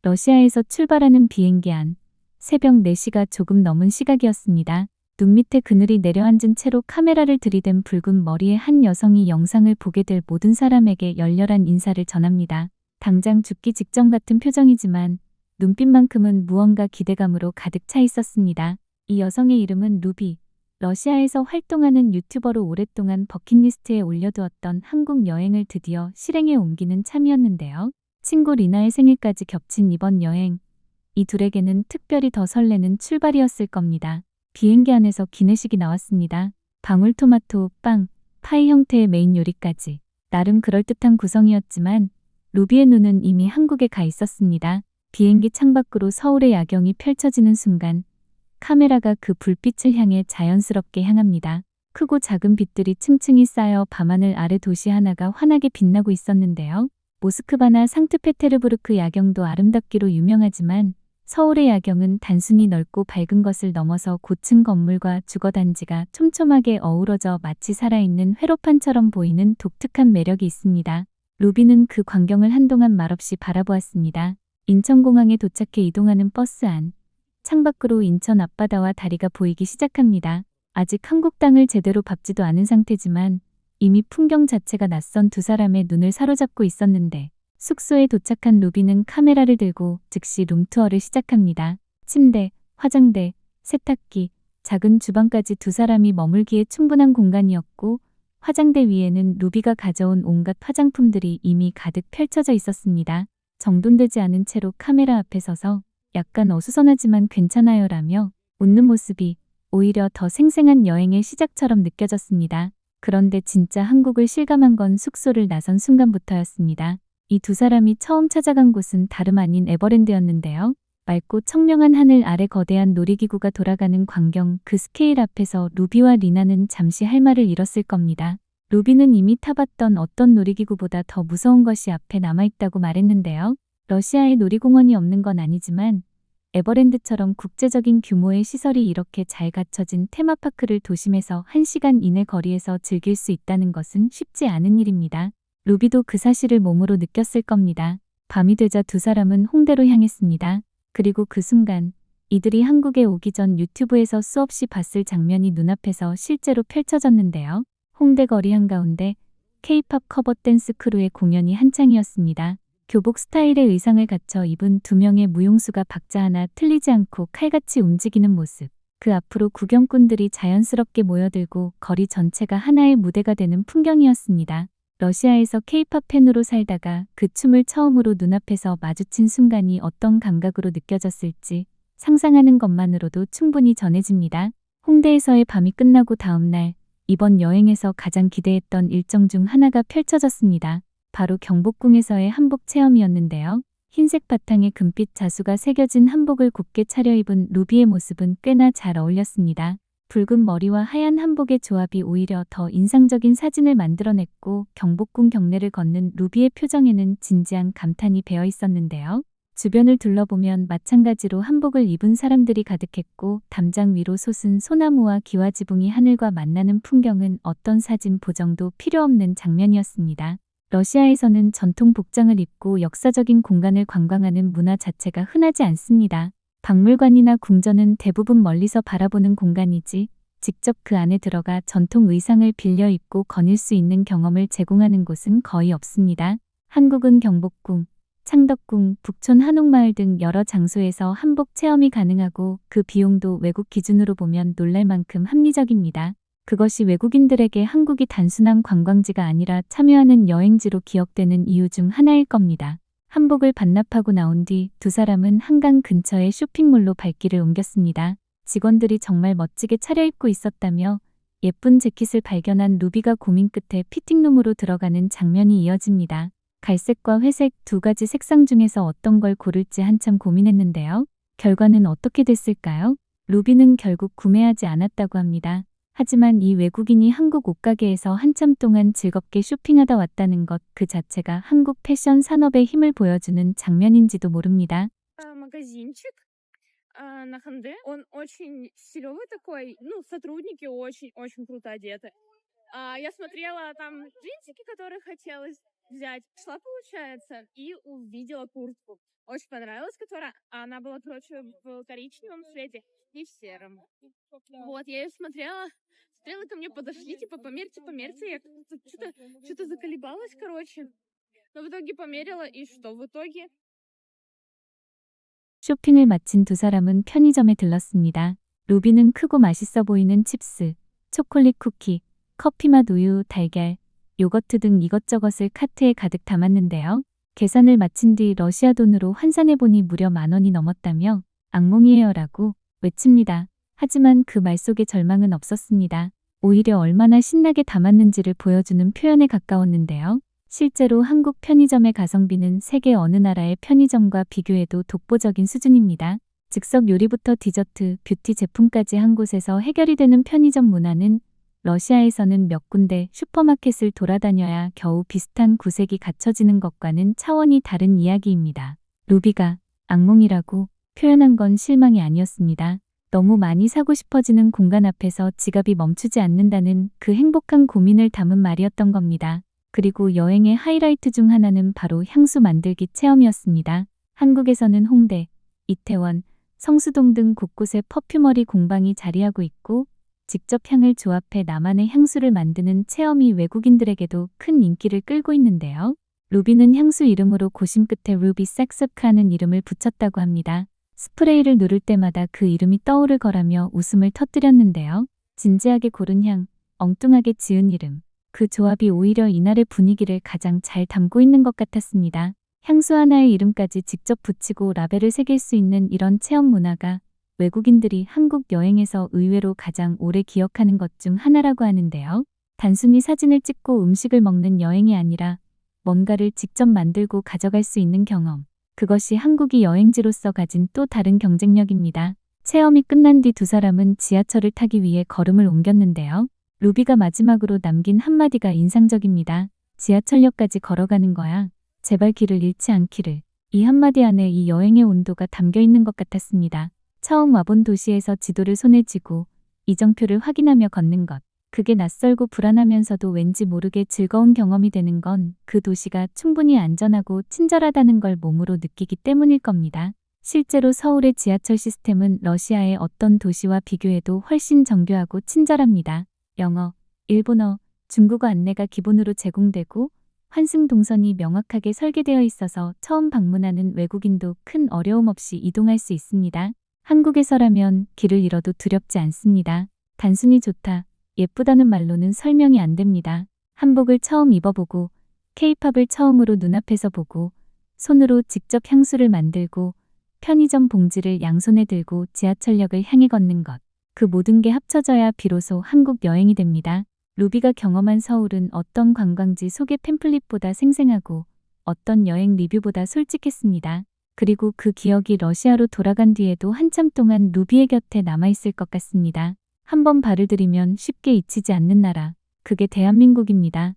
러시아에서 출발하는 비행기 안. 새벽 4시가 조금 넘은 시각이었습니다. 눈 밑에 그늘이 내려앉은 채로 카메라를 들이댄 붉은 머리의 한 여성이 영상을 보게 될 모든 사람에게 열렬한 인사를 전합니다. 당장 죽기 직전 같은 표정이지만 눈빛만큼은 무언가 기대감으로 가득 차 있었습니다. 이 여성의 이름은 루비. 러시아에서 활동하는 유튜버로 오랫동안 버킷리스트에 올려두었던 한국 여행을 드디어 실행에 옮기는 참이었는데요. 친구 리나의 생일까지 겹친 이번 여행. 이 둘에게는 특별히 더 설레는 출발이었을 겁니다. 비행기 안에서 기내식이 나왔습니다. 방울토마토, 빵, 파이 형태의 메인 요리까지. 나름 그럴듯한 구성이었지만 루비의 눈은 이미 한국에 가 있었습니다. 비행기 창밖으로 서울의 야경이 펼쳐지는 순간 카메라가 그 불빛을 향해 자연스럽게 향합니다. 크고 작은 빛들이 층층이 쌓여 밤하늘 아래 도시 하나가 환하게 빛나고 있었는데요. 모스크바나 상트페테르부르크 야경도 아름답기로 유명하지만 서울의 야경은 단순히 넓고 밝은 것을 넘어서 고층 건물과 주거단지가 촘촘하게 어우러져 마치 살아있는 회로판처럼 보이는 독특한 매력이 있습니다. 루비는 그 광경을 한동안 말없이 바라보았습니다. 인천공항에 도착해 이동하는 버스 안. 창밖으로 인천 앞바다와 다리가 보이기 시작합니다. 아직 한국 땅을 제대로 밟지도 않은 상태지만 이미 풍경 자체가 낯선 두 사람의 눈을 사로잡고 있었는데 숙소에 도착한 루비는 카메라를 들고 즉시 룸투어를 시작합니다. 침대, 화장대, 세탁기, 작은 주방까지 두 사람이 머물기에 충분한 공간이었고 화장대 위에는 루비가 가져온 온갖 화장품들이 이미 가득 펼쳐져 있었습니다. 정돈되지 않은 채로 카메라 앞에 서서 약간 어수선하지만 괜찮아요 라며 웃는 모습이 오히려 더 생생한 여행의 시작처럼 느껴졌습니다. 그런데 진짜 한국을 실감한 건 숙소를 나선 순간부터였습니다. 이 두 사람이 처음 찾아간 곳은 다름 아닌 에버랜드였는데요. 맑고 청명한 하늘 아래 거대한 놀이기구가 돌아가는 광경, 그 스케일 앞에서 루비와 리나는 잠시 할 말을 잃었을 겁니다. 루비는 이미 타봤던 어떤 놀이기구보다 더 무서운 것이 앞에 남아있다고 말했는데요. 러시아에 놀이공원이 없는 건 아니지만 에버랜드처럼 국제적인 규모의 시설이 이렇게 잘 갖춰진 테마파크를 도심에서 1시간 이내 거리에서 즐길 수 있다는 것은 쉽지 않은 일입니다. 루비도 그 사실을 몸으로 느꼈을 겁니다. 밤이 되자 두 사람은 홍대로 향했습니다. 그리고 그 순간 이들이 한국에 오기 전 유튜브에서 수없이 봤을 장면이 눈앞에서 실제로 펼쳐졌는데요. 홍대 거리 한가운데 K-팝 커버 댄스 크루의 공연이 한창이었습니다. 교복 스타일의 의상을 갖춰 입은 두 명의 무용수가 박자 하나 틀리지 않고 칼같이 움직이는 모습. 그 앞으로 구경꾼들이 자연스럽게 모여들고 거리 전체가 하나의 무대가 되는 풍경이었습니다. 러시아에서 K-팝 팬으로 살다가 그 춤을 처음으로 눈앞에서 마주친 순간이 어떤 감각으로 느껴졌을지 상상하는 것만으로도 충분히 전해집니다. 홍대에서의 밤이 끝나고 다음 날 이번 여행에서 가장 기대했던 일정 중 하나가 펼쳐졌습니다. 바로 경복궁에서의 한복 체험이었는데요. 흰색 바탕에 금빛 자수가 새겨진 한복을 곱게 차려입은 루비의 모습은 꽤나 잘 어울렸습니다. 붉은 머리와 하얀 한복의 조합이 오히려 더 인상적인 사진을 만들어냈고 경복궁 경내를 걷는 루비의 표정에는 진지한 감탄이 배어 있었는데요. 주변을 둘러보면 마찬가지로 한복을 입은 사람들이 가득했고 담장 위로 솟은 소나무와 기와지붕이 하늘과 만나는 풍경은 어떤 사진 보정도 필요 없는 장면이었습니다. 러시아에서는 전통 복장을 입고 역사적인 공간을 관광하는 문화 자체가 흔하지 않습니다. 박물관이나 궁전은 대부분 멀리서 바라보는 공간이지 직접 그 안에 들어가 전통 의상을 빌려 입고 거닐 수 있는 경험을 제공하는 곳은 거의 없습니다. 한국은 경복궁, 창덕궁, 북촌 한옥마을 등 여러 장소에서 한복 체험이 가능하고 그 비용도 외국 기준으로 보면 놀랄 만큼 합리적입니다. 그것이 외국인들에게 한국이 단순한 관광지가 아니라 참여하는 여행지로 기억되는 이유 중 하나일 겁니다. 한복을 반납하고 나온 뒤 두 사람은 한강 근처의 쇼핑몰로 발길을 옮겼습니다. 직원들이 정말 멋지게 차려입고 있었다며 예쁜 재킷을 발견한 루비가 고민 끝에 피팅룸으로 들어가는 장면이 이어집니다. 갈색과 회색 두 가지 색상 중에서 어떤 걸 고를지 한참 고민했는데요. 결과는 어떻게 됐을까요? 루비는 결국 구매하지 않았다고 합니다. 하지만 이 외국인이 한국 옷가게에서 한참 동안 즐겁게 쇼핑하다 왔다는 것 그 자체가 한국 패션 산업의 힘을 보여주는 장면인지도 모릅니다. Магазинчик на Ханде. Он очень стилёвый такой. Ну, сотрудники очень-очень круто одеты. Я смотрела там джинсики, которые хотелось. взять. Шла, получается, и увидела куртку. Очень понравилась, которая... Она была, короче, в коричневом цвете и в сером. Вот, я ее смотрела, смотрела, ко мне подошли, типа, померьте. Я что-то заколебалась, короче. Но в итоге померила, и что в итоге? 쇼핑을 마친 두 사람은 편의점에 들렀습니다. 루비는 크고 맛있어 보이는 칩스, 초콜릿 쿠키, 커피맛 우유, 달걀, 요거트 등 이것저것을 카트에 가득 담았는데요. 계산을 마친 뒤 러시아 돈으로 환산해보니 무려 10,000원이 넘었다며 악몽이에요라고 외칩니다. 하지만 그 말 속에 절망은 없었습니다. 오히려 얼마나 신나게 담았는지를 보여주는 표현에 가까웠는데요. 실제로 한국 편의점의 가성비는 세계 어느 나라의 편의점과 비교해도 독보적인 수준입니다. 즉석 요리부터 디저트, 뷰티 제품까지 한 곳에서 해결이 되는 편의점 문화는 러시아에서는 몇 군데 슈퍼마켓을 돌아다녀야 겨우 비슷한 구색이 갖춰지는 것과는 차원이 다른 이야기입니다. 루비가 악몽이라고 표현한 건 실망이 아니었습니다. 너무 많이 사고 싶어지는 공간 앞에서 지갑이 멈추지 않는다는 그 행복한 고민을 담은 말이었던 겁니다. 그리고 여행의 하이라이트 중 하나는 바로 향수 만들기 체험이었습니다. 한국에서는 홍대, 이태원, 성수동 등 곳곳에 퍼퓸머리 공방이 자리하고 있고 직접 향을 조합해 나만의 향수를 만드는 체험이 외국인들에게도 큰 인기를 끌고 있는데요. 루비는 향수 이름으로 고심 끝에 루비 섹스크라는 이름을 붙였다고 합니다. 스프레이를 누를 때마다 그 이름이 떠오를 거라며 웃음을 터뜨렸는데요. 진지하게 고른 향, 엉뚱하게 지은 이름. 그 조합이 오히려 이날의 분위기를 가장 잘 담고 있는 것 같았습니다. 향수 하나의 이름까지 직접 붙이고 라벨을 새길 수 있는 이런 체험 문화가 외국인들이 한국 여행에서 의외로 가장 오래 기억하는 것 중 하나라고 하는데요. 단순히 사진을 찍고 음식을 먹는 여행이 아니라 뭔가를 직접 만들고 가져갈 수 있는 경험. 그것이 한국이 여행지로서 가진 또 다른 경쟁력입니다. 체험이 끝난 뒤 두 사람은 지하철을 타기 위해 걸음을 옮겼는데요. 루비가 마지막으로 남긴 한마디가 인상적입니다. 지하철역까지 걸어가는 거야. 제발 길을 잃지 않기를. 이 한마디 안에 이 여행의 온도가 담겨 있는 것 같았습니다. 처음 와본 도시에서 지도를 손에 쥐고 이정표를 확인하며 걷는 것. 그게 낯설고 불안하면서도 왠지 모르게 즐거운 경험이 되는 건 그 도시가 충분히 안전하고 친절하다는 걸 몸으로 느끼기 때문일 겁니다. 실제로 서울의 지하철 시스템은 러시아의 어떤 도시와 비교해도 훨씬 정교하고 친절합니다. 영어, 일본어, 중국어 안내가 기본으로 제공되고 환승 동선이 명확하게 설계되어 있어서 처음 방문하는 외국인도 큰 어려움 없이 이동할 수 있습니다. 한국에서라면 길을 잃어도 두렵지 않습니다. 단순히 좋다, 예쁘다는 말로는 설명이 안 됩니다. 한복을 처음 입어보고 K-팝을 처음으로 눈앞에서 보고 손으로 직접 향수를 만들고 편의점 봉지를 양손에 들고 지하철역을 향해 걷는 것. 그 모든 게 합쳐져야 비로소 한국 여행이 됩니다. 루비가 경험한 서울은 어떤 관광지 소개 팸플릿보다 생생하고 어떤 여행 리뷰보다 솔직했습니다. 그리고 그 기억이 러시아로 돌아간 뒤에도 한참 동안 루비의 곁에 남아있을 것 같습니다. 한번 발을 들이면 쉽게 잊히지 않는 나라. 그게 대한민국입니다.